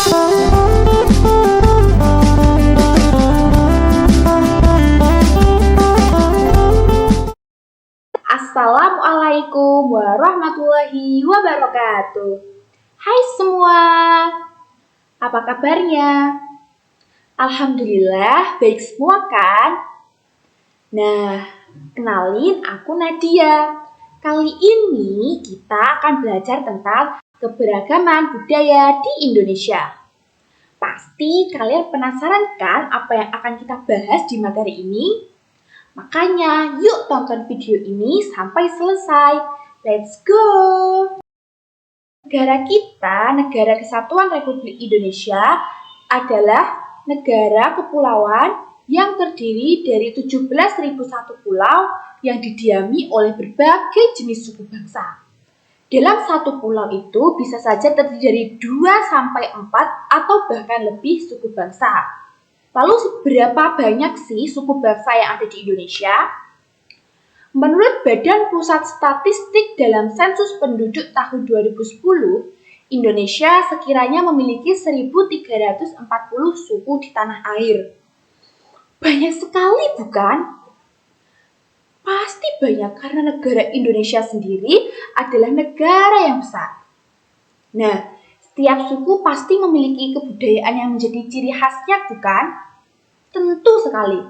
Assalamualaikum warahmatullahi wabarakatuh. Hai semua, apa kabarnya? Alhamdulillah, baik semua kan? Nah, kenalin aku Nadia. Kali ini kita akan belajar tentang keberagaman budaya di Indonesia. Pasti kalian penasaran kan apa yang akan kita bahas di materi ini? Makanya yuk tonton video ini sampai selesai. Let's go! Negara kita, Negara Kesatuan Republik Indonesia, adalah negara kepulauan yang terdiri dari 17.001 pulau yang didiami oleh berbagai jenis suku bangsa. Dalam satu pulau itu bisa saja terdiri dari 2-4 atau bahkan lebih suku bangsa. Lalu seberapa banyak sih suku bangsa yang ada di Indonesia? Menurut Badan Pusat Statistik dalam sensus penduduk tahun 2010, Indonesia sekiranya memiliki 1.340 suku di tanah air. Banyak sekali bukan? Pasti banyak karena negara Indonesia sendiri adalah negara yang besar. Nah, setiap suku pasti memiliki kebudayaan yang menjadi ciri khasnya bukan? Tentu sekali.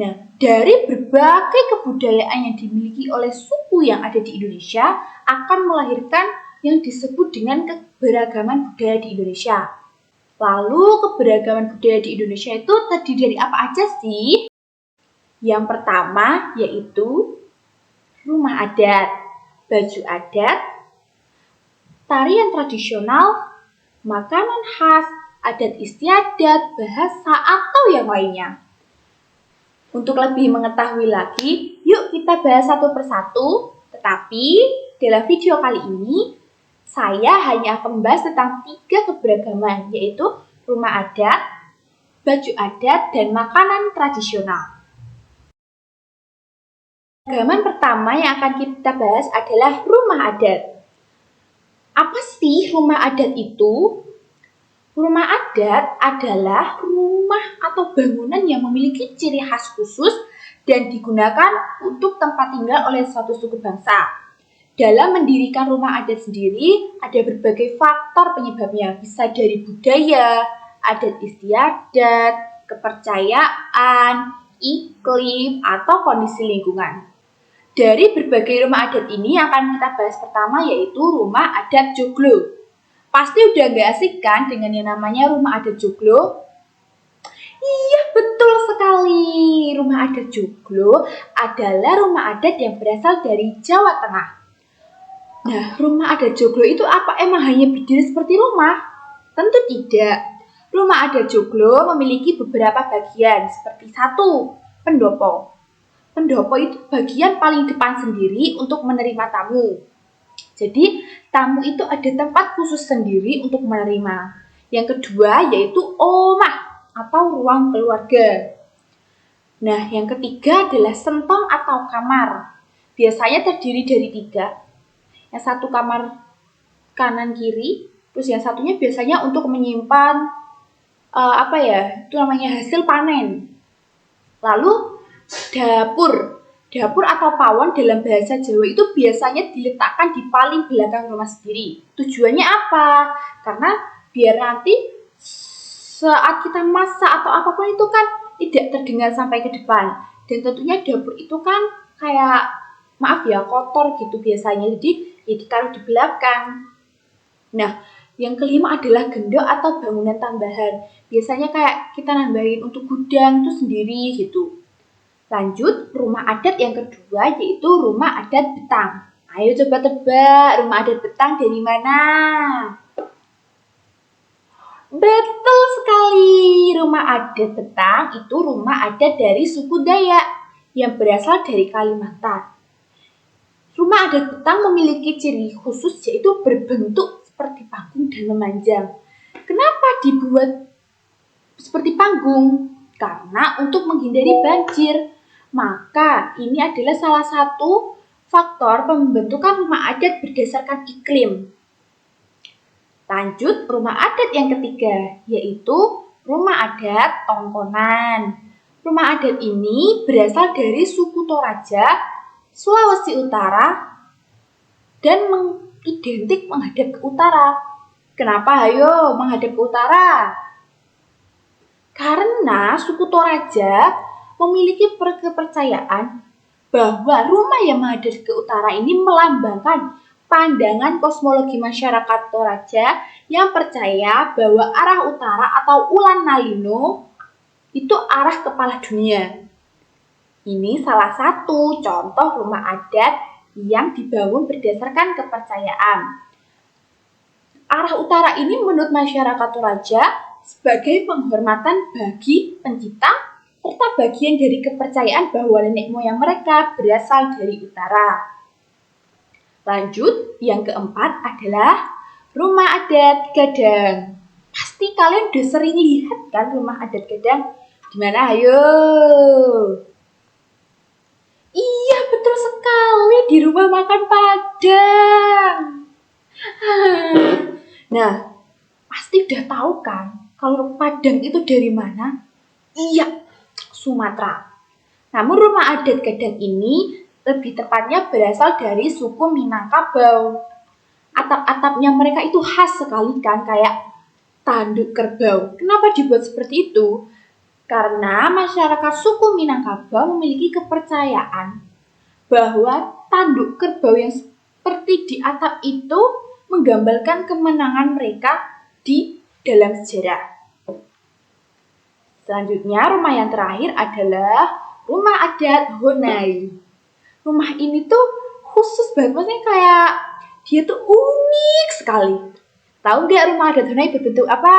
Nah, dari berbagai kebudayaan yang dimiliki oleh suku yang ada di Indonesia akan melahirkan yang disebut dengan keberagaman budaya di Indonesia. Lalu, keberagaman budaya di Indonesia itu terdiri dari apa aja sih? Yang pertama yaitu rumah adat, baju adat, tarian tradisional, makanan khas, adat istiadat, bahasa, atau yang lainnya. Untuk lebih mengetahui lagi, yuk kita bahas satu persatu. Tetapi dalam video kali ini, saya hanya akan membahas tentang 3 keberagaman, yaitu rumah adat, baju adat, dan makanan tradisional. Keberagaman pertama yang akan kita bahas adalah rumah adat. Apa sih rumah adat itu? Rumah adat adalah rumah atau bangunan yang memiliki ciri khas khusus dan digunakan untuk tempat tinggal oleh suatu suku bangsa. Dalam mendirikan rumah adat sendiri, ada berbagai faktor penyebabnya. Bisa dari budaya, adat istiadat, kepercayaan, iklim, atau kondisi lingkungan. Dari berbagai rumah adat ini akan kita bahas pertama yaitu rumah adat joglo. Pasti udah gak asik kan dengan yang namanya rumah adat joglo? Iya, betul sekali. Rumah adat joglo adalah rumah adat yang berasal dari Jawa Tengah. Nah, rumah adat joglo itu apa? Emang hanya berdiri seperti rumah? Tentu tidak. Rumah adat joglo memiliki beberapa bagian seperti 1. Pendopo. Pendopo itu bagian paling depan sendiri untuk menerima tamu. Jadi, tamu itu ada tempat khusus sendiri untuk menerima. Yang kedua yaitu omah atau ruang keluarga. Nah, yang ketiga adalah sentong atau kamar. Biasanya terdiri dari 3. Yang satu kamar kanan kiri, terus yang satunya biasanya untuk menyimpan itu namanya hasil panen. Lalu dapur. Dapur atau pawon dalam bahasa Jawa itu biasanya diletakkan di paling belakang rumah sendiri. Tujuannya apa? Karena biar nanti saat kita masak atau apapun itu kan tidak terdengar sampai ke depan. Dan tentunya dapur itu kan kayak, maaf ya, kotor gitu biasanya. Jadi ya ditaruh di belakang. Nah, yang kelima adalah gendok atau bangunan tambahan. Biasanya kayak kita nambahin untuk gudang itu sendiri gitu. Lanjut, rumah adat yang kedua yaitu rumah adat betang. Ayo coba tebak, rumah adat betang dari mana? Betul sekali, rumah adat betang itu rumah adat dari suku Dayak yang berasal dari Kalimantan. Rumah adat betang memiliki ciri khusus yaitu berbentuk seperti panggung dan memanjang. Kenapa dibuat seperti panggung? Karena untuk menghindari banjir. Maka ini adalah salah satu faktor pembentukan rumah adat berdasarkan iklim. Lanjut rumah adat yang ketiga, yaitu rumah adat Tongkonan. Rumah adat ini berasal dari suku Toraja, Sulawesi Utara, dan identik menghadap ke utara. Kenapa ayo menghadap ke utara? Karena suku Toraja memiliki kepercayaan bahwa rumah yang menghadap ke utara ini melambangkan pandangan kosmologi masyarakat Toraja yang percaya bahwa arah utara atau Ulan Nalino itu arah kepala dunia. Ini salah satu contoh rumah adat yang dibangun berdasarkan kepercayaan. Arah utara ini menurut masyarakat Toraja sebagai penghormatan bagi pencipta serta bagian dari kepercayaan bahwa nenek moyang mereka berasal dari utara. Lanjut, yang keempat adalah rumah adat Gadang. Pasti kalian udah sering lihat kan rumah adat Gadang? Gimana? Ayo. Iya, betul sekali, di rumah makan Padang. Nah, pasti udah tahu kan kalau Padang itu dari mana? Iya, Sumatera. Namun rumah adat Gadang ini lebih tepatnya berasal dari suku Minangkabau. Atap-atapnya mereka itu khas sekali kan, kayak tanduk kerbau. Kenapa dibuat seperti itu? Karena masyarakat suku Minangkabau memiliki kepercayaan bahwa tanduk kerbau yang seperti di atap itu menggambarkan kemenangan mereka di dalam sejarah. Selanjutnya, rumah yang terakhir adalah rumah adat Honai. Rumah ini tuh khusus banget, maksudnya kayak dia tuh unik sekali. Tahu nggak rumah adat Honai berbentuk apa?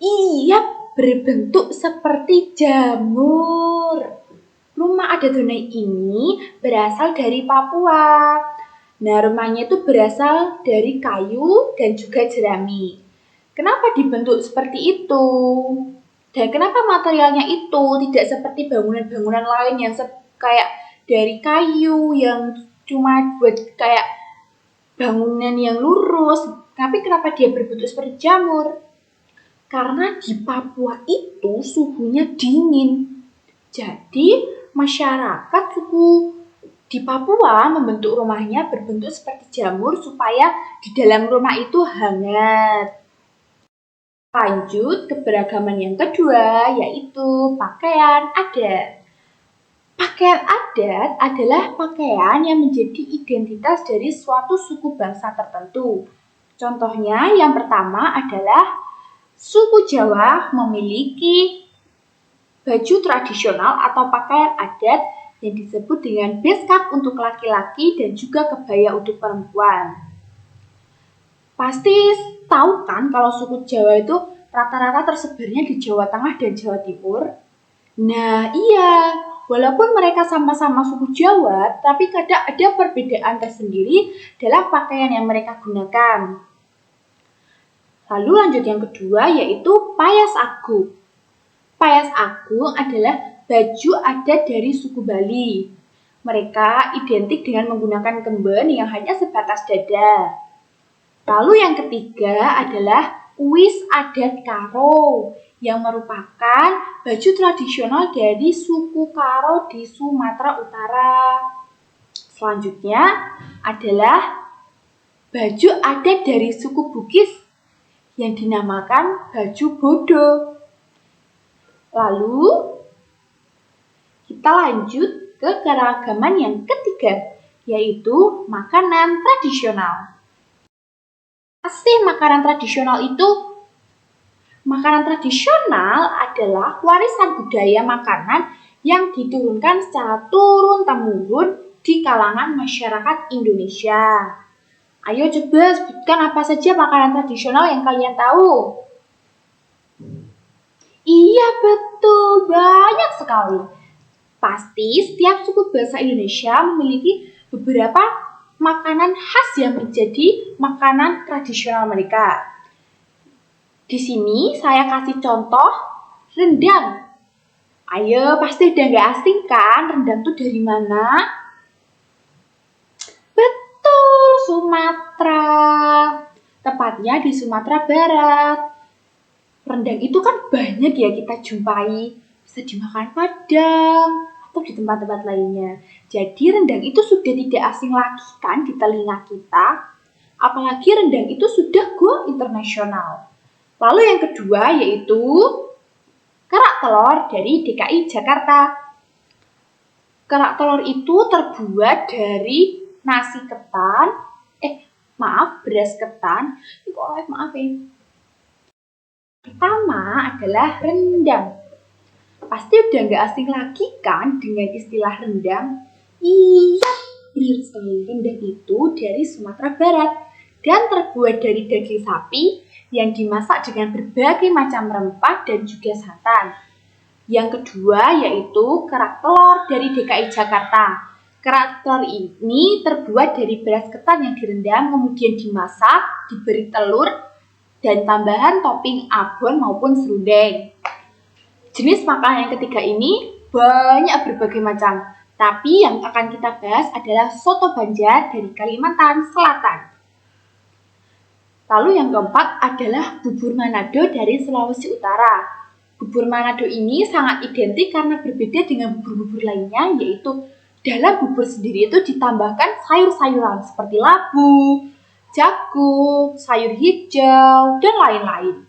Iya, berbentuk seperti jamur. Rumah adat Honai ini berasal dari Papua. Nah, rumahnya itu berasal dari kayu dan juga jerami. Kenapa dibentuk seperti itu? Dan kenapa materialnya itu tidak seperti bangunan-bangunan lain yang kayak dari kayu yang cuma buat kayak bangunan yang lurus, tapi kenapa dia berbentuk seperti jamur? Karena di Papua itu suhunya dingin. Jadi masyarakat suku di Papua membentuk rumahnya berbentuk seperti jamur supaya di dalam rumah itu hangat. Lanjut, keberagaman yang kedua yaitu pakaian adat. Pakaian adat adalah pakaian yang menjadi identitas dari suatu suku bangsa tertentu. Contohnya yang pertama adalah suku Jawa memiliki baju tradisional atau pakaian adat yang disebut dengan beskap untuk laki-laki dan juga kebaya untuk perempuan. Pasti tahu kan kalau suku Jawa itu rata-rata tersebarnya di Jawa Tengah dan Jawa Timur? Nah iya, walaupun mereka sama-sama suku Jawa, tapi kadang ada perbedaan tersendiri dalam pakaian yang mereka gunakan. Lalu lanjut yang kedua yaitu payas agung. Payas agung adalah baju adat dari suku Bali. Mereka identik dengan menggunakan kemben yang hanya sebatas dada. Lalu yang ketiga adalah uwis adat Karo yang merupakan baju tradisional dari suku Karo di Sumatera Utara. Selanjutnya adalah baju adat dari suku Bugis yang dinamakan baju bodo. Lalu kita lanjut ke keragaman yang ketiga, yaitu makanan tradisional. Pasti makanan tradisional itu? Makanan tradisional adalah warisan budaya makanan yang diturunkan secara turun-temurun di kalangan masyarakat Indonesia. Ayo coba sebutkan apa saja makanan tradisional yang kalian tahu. Iya betul, banyak sekali. Pasti setiap suku bangsa Indonesia memiliki beberapa makanan khas yang menjadi makanan tradisional mereka. Di sini saya kasih contoh rendang. Ayo, pasti udah gak asing kan rendang itu dari mana? Betul, Sumatera. tepatnya di Sumatera Barat. Rendang itu kan banyak ya kita jumpai, bisa dimakan Padang atau di tempat-tempat lainnya. Jadi rendang itu sudah tidak asing lagi kan di telinga kita, apalagi rendang itu sudah go internasional. Lalu yang kedua yaitu kerak telur dari DKI Jakarta. Kerak telur itu terbuat dari nasi ketan, beras ketan. Maaf ya. Pertama adalah rendang. Pasti udah nggak asing lagi kan dengan istilah rendang? Iya, benar sekali. Rendang itu dari Sumatera Barat dan terbuat dari daging sapi yang dimasak dengan berbagai macam rempah dan juga santan. Yang kedua yaitu kerak telur dari DKI Jakarta. Kerak telur ini terbuat dari beras ketan yang direndam, kemudian dimasak, diberi telur, dan tambahan topping abon maupun serundeng. Jenis makanan yang ketiga ini banyak berbagai macam, tapi yang akan kita bahas adalah soto Banjar dari Kalimantan Selatan. Lalu yang keempat adalah bubur Manado dari Sulawesi Utara. Bubur Manado ini sangat identik karena berbeda dengan bubur-bubur lainnya, yaitu dalam bubur sendiri itu ditambahkan sayur-sayuran seperti labu, jagung, sayur hijau, dan lain-lain.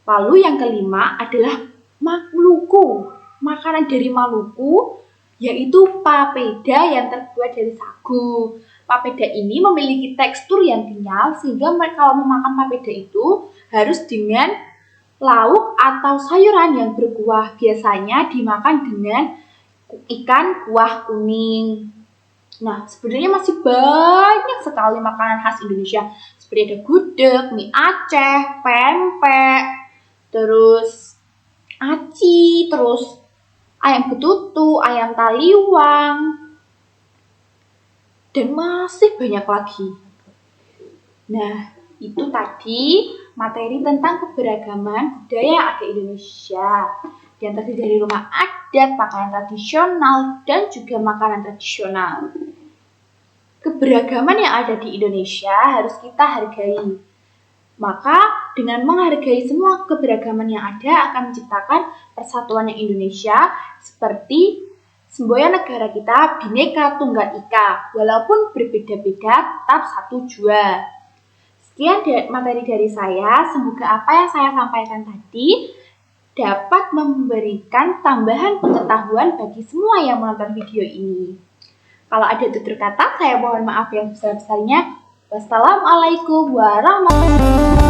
Lalu yang kelima adalah Maluku. Makanan dari Maluku yaitu papeda yang terbuat dari sagu. Papeda ini memiliki tekstur yang kenyal sehingga kalau memakan papeda itu harus dengan lauk atau sayuran yang berkuah. Biasanya dimakan dengan ikan kuah kuning. Nah, sebenarnya masih banyak sekali makanan khas Indonesia. Seperti ada gudeg, mie Aceh, pempek, terus aci, terus ayam betutu, ayam taliwang, dan masih banyak lagi. Nah, itu tadi materi tentang keberagaman budaya ada Indonesia. Yang terdiri dari rumah adat, makanan tradisional, dan juga makanan tradisional. Keberagaman yang ada di Indonesia harus kita hargai. Maka dengan menghargai semua keberagaman yang ada akan menciptakan persatuan yang Indonesia seperti semboyan negara kita Bhinneka Tunggal Ika. Walaupun berbeda-beda tetap satu jua. Sekian materi dari saya, semoga apa yang saya sampaikan tadi dapat memberikan tambahan pengetahuan bagi semua yang menonton video ini. Kalau ada tutur kata, saya mohon maaf yang sebesar-besarnya. Wassalamualaikum warahmatullahi wabarakatuh.